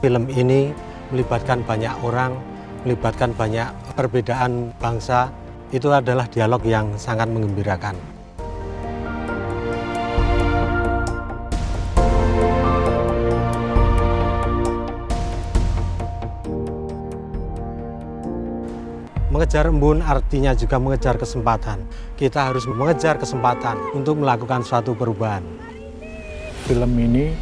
Film ini melibatkan banyak orang, melibatkan banyak perbedaan bangsa. Itu adalah dialog yang sangat menggembirakan. Mengejar embun artinya juga mengejar kesempatan. Kita harus mengejar kesempatan untuk melakukan suatu perubahan. Film ini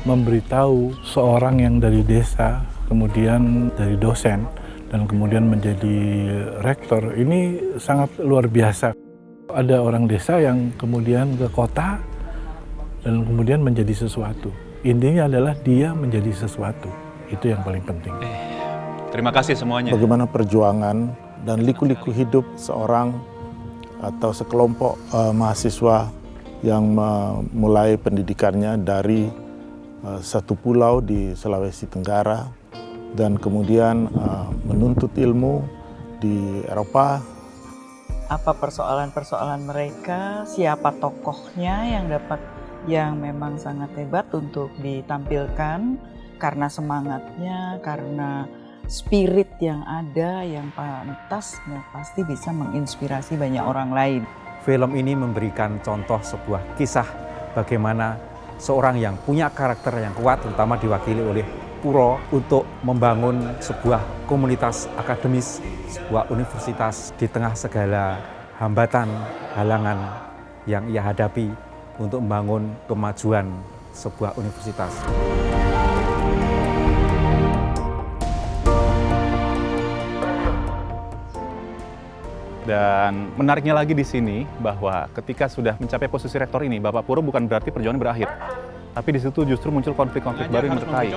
memberitahu seorang yang dari desa, kemudian dari dosen, dan kemudian menjadi rektor. Ini sangat luar biasa. Ada orang desa yang kemudian ke kota dan kemudian menjadi sesuatu. Intinya adalah dia menjadi sesuatu. Itu yang paling penting. Terima kasih semuanya. Bagaimana perjuangan dan liku-liku hidup seorang atau sekelompok mahasiswa yang memulai pendidikannya dari satu pulau di Sulawesi Tenggara dan kemudian menuntut ilmu di Eropa. Apa persoalan-persoalan mereka, siapa tokohnya yang memang sangat hebat untuk ditampilkan karena semangatnya, karena spirit yang ada yang pantas pasti bisa menginspirasi banyak orang lain. Film ini memberikan contoh sebuah kisah bagaimana seorang yang punya karakter yang kuat, terutama diwakili oleh Puro, untuk membangun sebuah komunitas akademis, sebuah universitas di tengah segala hambatan, halangan yang ia hadapi untuk membangun kemajuan sebuah universitas. Dan menariknya lagi di sini bahwa ketika sudah mencapai posisi rektor ini, Bapak Puro bukan berarti perjuangan berakhir. Tapi di situ justru muncul konflik-konflik baru yang menyertai.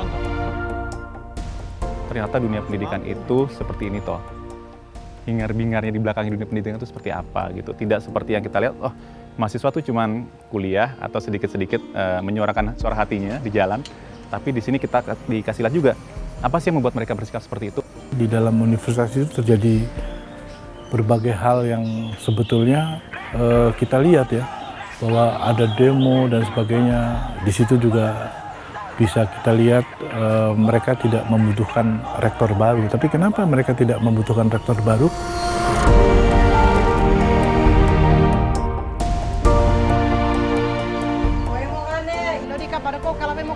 Ternyata dunia pendidikan itu seperti ini toh. Hingar-bingarnya di belakang dunia pendidikan itu seperti apa gitu. Tidak seperti yang kita lihat, oh mahasiswa tuh cuman kuliah atau sedikit-sedikit menyuarakan suara hatinya di jalan. Tapi di sini kita dikasih lihat juga, apa sih yang membuat mereka bersikap seperti itu. Di dalam universitas itu terjadi berbagai hal yang sebetulnya kita lihat ya, bahwa ada demo dan sebagainya. Di situ juga bisa kita lihat mereka tidak membutuhkan rektor baru. Tapi kenapa mereka tidak membutuhkan rektor baru?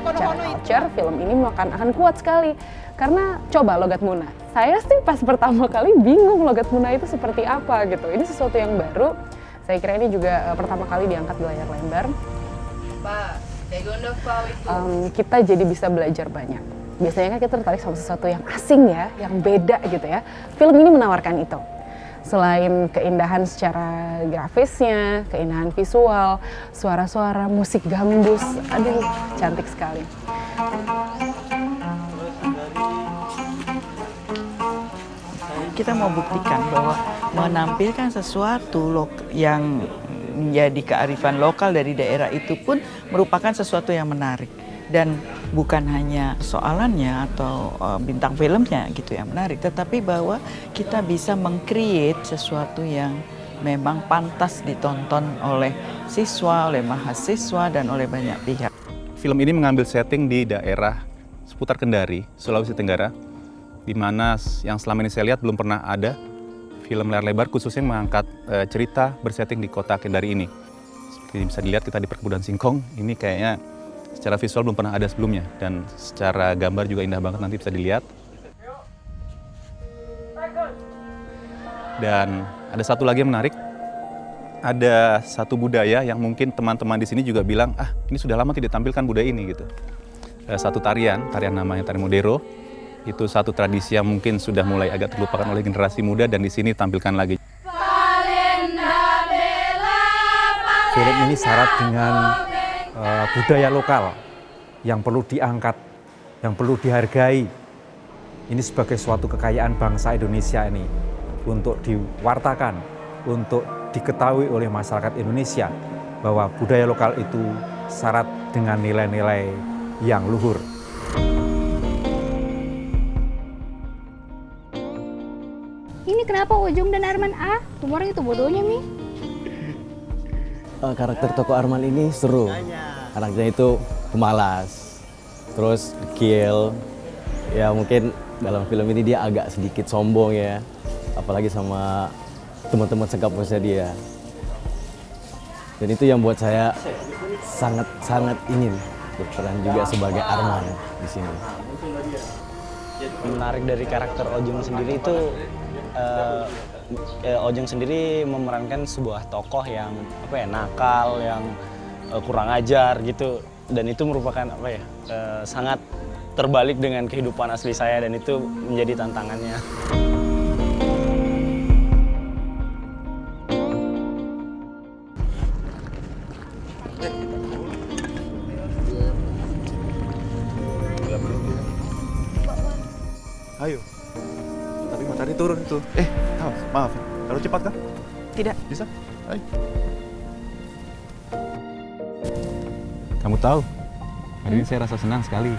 Secara culture, film ini akan kuat sekali. Karena coba Logat Muna. Saya sih pas pertama kali bingung Logat Muna itu seperti apa gitu. Ini sesuatu yang baru. Saya kira ini juga pertama kali diangkat di layar lebar. Pak, Kita jadi bisa belajar banyak. Biasanya kan kita tertarik sama sesuatu yang asing ya, yang beda gitu ya. Film ini menawarkan itu. Selain keindahan secara grafisnya, keindahan visual, suara-suara musik gambus, aduh cantik sekali. Kita mau buktikan bahwa menampilkan sesuatu yang menjadi kearifan lokal dari daerah itu pun merupakan sesuatu yang menarik. Dan bukan hanya soalannya atau bintang filmnya gitu yang menarik, tetapi bahwa kita bisa meng-create sesuatu yang memang pantas ditonton oleh siswa, oleh mahasiswa, dan oleh banyak pihak. Film ini mengambil setting di daerah seputar Kendari, Sulawesi Tenggara, di mana yang selama ini saya lihat belum pernah ada film layar lebar khususnya mengangkat cerita bersetting di kota Kendari ini. Seperti bisa dilihat kita di perkebunan singkong, ini kayaknya secara visual belum pernah ada sebelumnya dan secara gambar juga indah banget, nanti bisa dilihat. Dan ada satu lagi yang menarik, ada satu budaya yang mungkin teman-teman di sini juga bilang, ini sudah lama tidak ditampilkan budaya ini gitu. Satu tarian namanya tarian modero. Itu satu tradisi yang mungkin sudah mulai agak terlupakan oleh generasi muda dan di sini tampilkan lagi. Film ini syarat dengan budaya lokal yang perlu diangkat, yang perlu dihargai. Ini sebagai suatu kekayaan bangsa Indonesia ini untuk diwartakan, untuk diketahui oleh masyarakat Indonesia bahwa budaya lokal itu syarat dengan nilai-nilai yang luhur. Ini kenapa Ujung dan Arman A? Kemarin itu bodohnya, Mi. Karakter tokoh Arman ini seru. Karakternya itu pemalas, terus dekil. Ya mungkin dalam film ini dia agak sedikit sombong ya. Apalagi sama teman-teman sekampusnya dia. Dan itu yang buat saya sangat ingin berperan juga sebagai Arman di sini. Menarik dari karakter Ojong sendiri itu Ojong sendiri memerankan sebuah tokoh yang nakal, yang kurang ajar gitu, dan itu merupakan sangat terbalik dengan kehidupan asli saya, dan itu menjadi tantangannya. Ayo. Tapi matahari turun itu. Maaf. Terlalu cepat kan? Tidak. Bisa? Ayo. Kamu tahu, hari ini saya rasa senang sekali.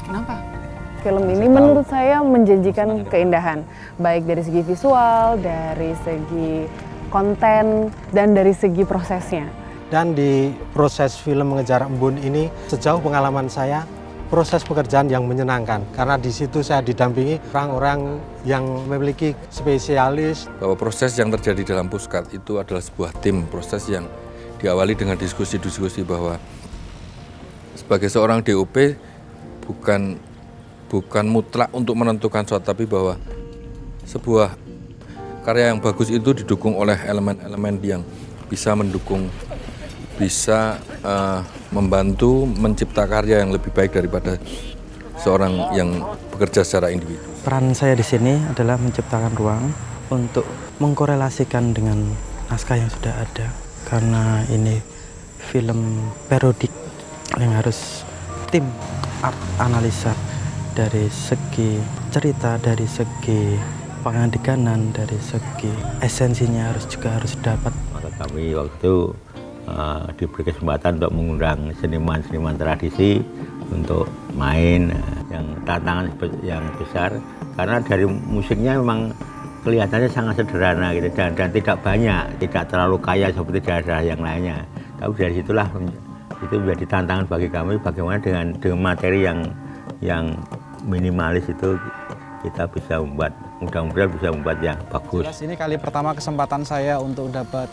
Kenapa? Film ini menurut saya menjanjikan keindahan, baik dari segi visual, dari segi konten, dan dari segi prosesnya. Dan di proses film Mengejar Embun ini, sejauh pengalaman saya, proses pekerjaan yang menyenangkan. Karena di situ saya didampingi orang-orang yang memiliki spesialis. Bahwa proses yang terjadi dalam Puskat itu adalah sebuah tim, proses yang diawali dengan diskusi-diskusi bahwa sebagai seorang DOP bukan mutlak untuk menentukan sesuatu, tapi bahwa sebuah karya yang bagus itu didukung oleh elemen-elemen yang bisa mendukung, bisa membantu mencipta karya yang lebih baik daripada seorang yang bekerja secara individu. Peran saya di sini adalah menciptakan ruang untuk mengkorelasikan dengan naskah yang sudah ada, karena ini film periodik yang harus tim art analisa dari segi cerita, dari segi pengadeganan, dari segi esensinya harus dapat. Maka kami waktu itu diberi kesempatan untuk mengundang seniman-seniman tradisi untuk main, yang tantangan yang besar karena dari musiknya memang kelihatannya sangat sederhana gitu, dan tidak banyak, tidak terlalu kaya seperti daerah yang lainnya. Tapi dari situlah itu menjadi tantangan bagi kami, bagaimana dengan materi yang minimalis itu kita bisa membuat, mudah-mudahan bisa membuat yang bagus. Jelas ini kali pertama kesempatan saya untuk dapat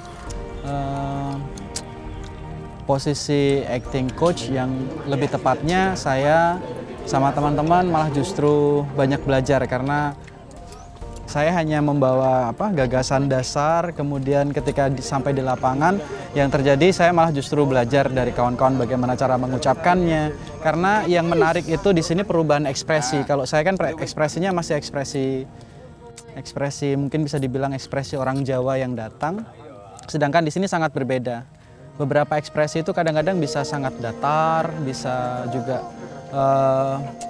posisi acting coach, yang lebih tepatnya saya sama teman-teman malah justru banyak belajar, karena saya hanya membawa gagasan dasar, kemudian ketika sampai di lapangan yang terjadi saya malah justru belajar dari kawan-kawan bagaimana cara mengucapkannya, karena yang menarik itu di sini perubahan ekspresi. Kalau saya kan ekspresinya masih ekspresi mungkin bisa dibilang ekspresi orang Jawa yang datang, sedangkan di sini sangat berbeda. Beberapa ekspresi itu kadang-kadang bisa sangat datar, bisa juga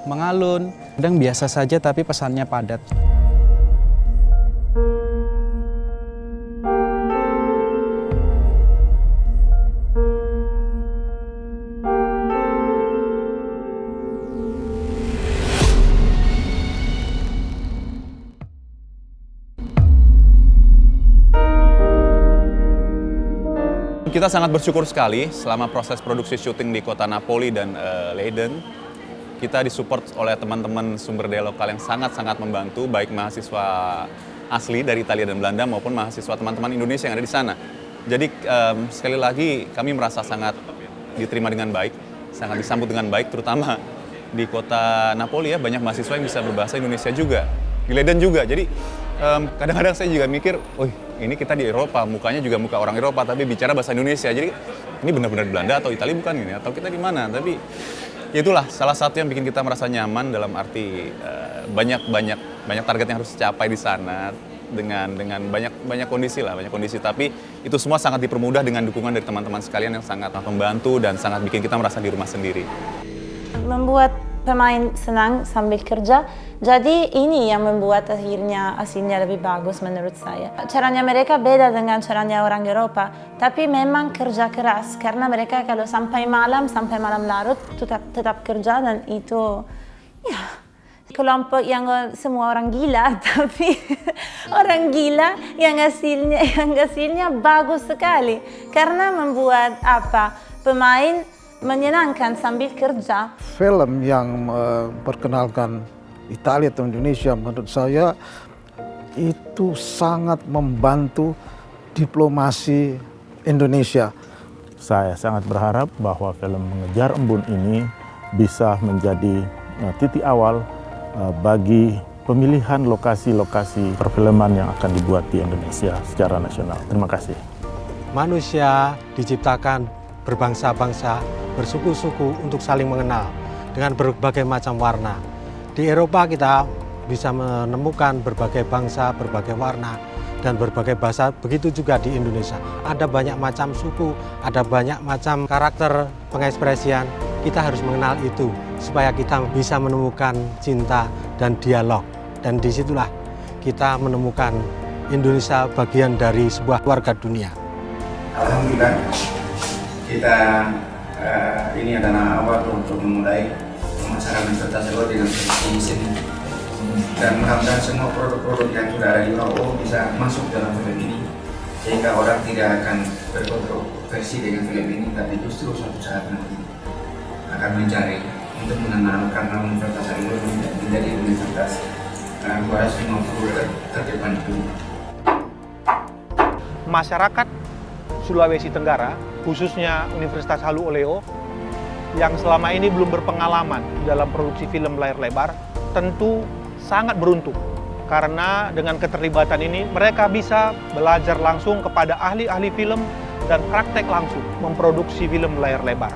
mengalun, kadang biasa saja tapi pesannya padat. Kita sangat bersyukur sekali selama proses produksi syuting di kota Napoli dan Leiden. Kita disupport oleh teman-teman sumber daya lokal yang sangat-sangat membantu, baik mahasiswa asli dari Italia dan Belanda maupun mahasiswa teman-teman Indonesia yang ada di sana. Jadi sekali lagi kami merasa sangat diterima dengan baik, sangat disambut dengan baik, terutama di kota Napoli ya, banyak mahasiswa yang bisa berbahasa Indonesia juga. Di Leiden juga, jadi kadang-kadang saya juga mikir, ini kita di Eropa, mukanya juga muka orang Eropa, tapi bicara bahasa Indonesia. Jadi ini benar-benar Belanda atau Italia bukan ini? Atau kita di mana? Tapi itulah salah satu yang bikin kita merasa nyaman, dalam arti banyak target yang harus dicapai di sana dengan banyak kondisi lah, banyak kondisi. Tapi itu semua sangat dipermudah dengan dukungan dari teman-teman sekalian yang sangat membantu dan sangat bikin kita merasa di rumah sendiri. Membuat pemain senang sambil kerja, jadi ini yang membuat hasilnya lebih bagus menurut saya. Caranya mereka beda dengan caranya orang Eropa, tapi memang kerja keras, karena mereka kalau sampai malam larut tetap kerja, dan itu ya Kelompok yang semua orang gila, tapi orang gila yang hasilnya bagus sekali. Karena membuat pemain menyenangkan sambil kerja. Film yang memperkenalkan Italia atau Indonesia menurut saya itu sangat membantu diplomasi Indonesia. Saya sangat berharap bahwa film Mengejar Embun ini bisa menjadi titik awal bagi pemilihan lokasi-lokasi perfilman yang akan dibuat di Indonesia secara nasional. Terima kasih. Manusia diciptakan berbangsa-bangsa, bersuku-suku untuk saling mengenal dengan berbagai macam warna. Di Eropa kita bisa menemukan berbagai bangsa, berbagai warna, dan berbagai bahasa. Begitu juga di Indonesia. Ada banyak macam suku, ada banyak macam karakter pengekspresian. Kita harus mengenal itu supaya kita bisa menemukan cinta dan dialog. Dan disitulah kita menemukan Indonesia bagian dari sebuah keluarga dunia. Alhamdulillah kita ini adalah awal untuk memulai pemasaran serta seluruh dengan seni seni. Dan mudah-mudahan semua produk-produk yang sudah ada di UAO bisa masuk dalam film ini sehingga orang tidak akan berkontroversi dengan film ini, tapi justru suatu saat nanti akan mencari untuk mengenal karena Universitas Haluoleo menjadi universitas buat semua produk terdepan itu. Masyarakat Sulawesi Tenggara, khususnya Universitas Haluoleo, yang selama ini belum berpengalaman dalam produksi film layar lebar, tentu sangat beruntung. Karena dengan keterlibatan ini, mereka bisa belajar langsung kepada ahli-ahli film dan praktek langsung memproduksi film layar lebar.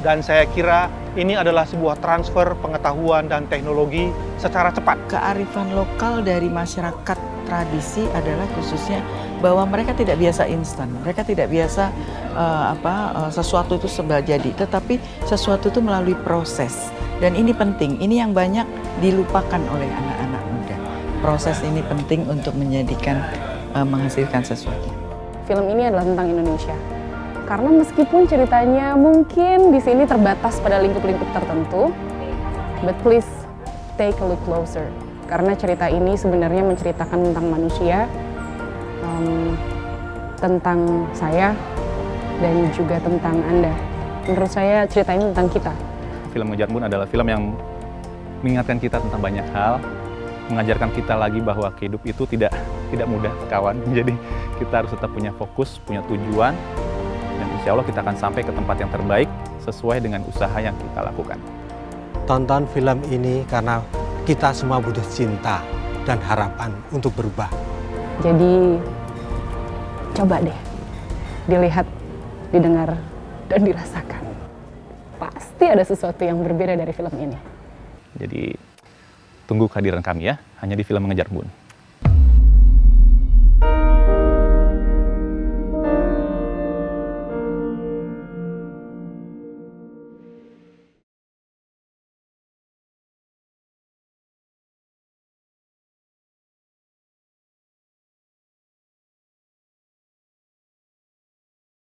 Dan saya kira ini adalah sebuah transfer pengetahuan dan teknologi secara cepat. Kearifan lokal dari masyarakat tradisi adalah khususnya bahwa mereka tidak biasa instan, mereka tidak biasa sesuatu itu serba jadi, tetapi sesuatu itu melalui proses. Dan ini penting, ini yang banyak dilupakan oleh anak-anak muda. Proses ini penting untuk menghasilkan sesuatu. Film ini adalah tentang Indonesia. Karena meskipun ceritanya mungkin di sini terbatas pada lingkup-lingkup tertentu, but please take a look closer. Karena cerita ini sebenarnya menceritakan tentang manusia, tentang saya, dan juga tentang Anda. Menurut saya cerita ini tentang kita. Film Mengejar Embun adalah film yang mengingatkan kita tentang banyak hal, mengajarkan kita lagi bahwa hidup itu tidak mudah, kawan. Jadi kita harus tetap punya fokus, punya tujuan, dan insya Allah kita akan sampai ke tempat yang terbaik sesuai dengan usaha yang kita lakukan. Tonton film ini karena kita semua butuh cinta dan harapan untuk berubah. Jadi coba deh dilihat, didengar, dan dirasakan. Pasti ada sesuatu yang berbeda dari film ini. Jadi tunggu kehadiran kami ya, hanya di film Mengejar Embun.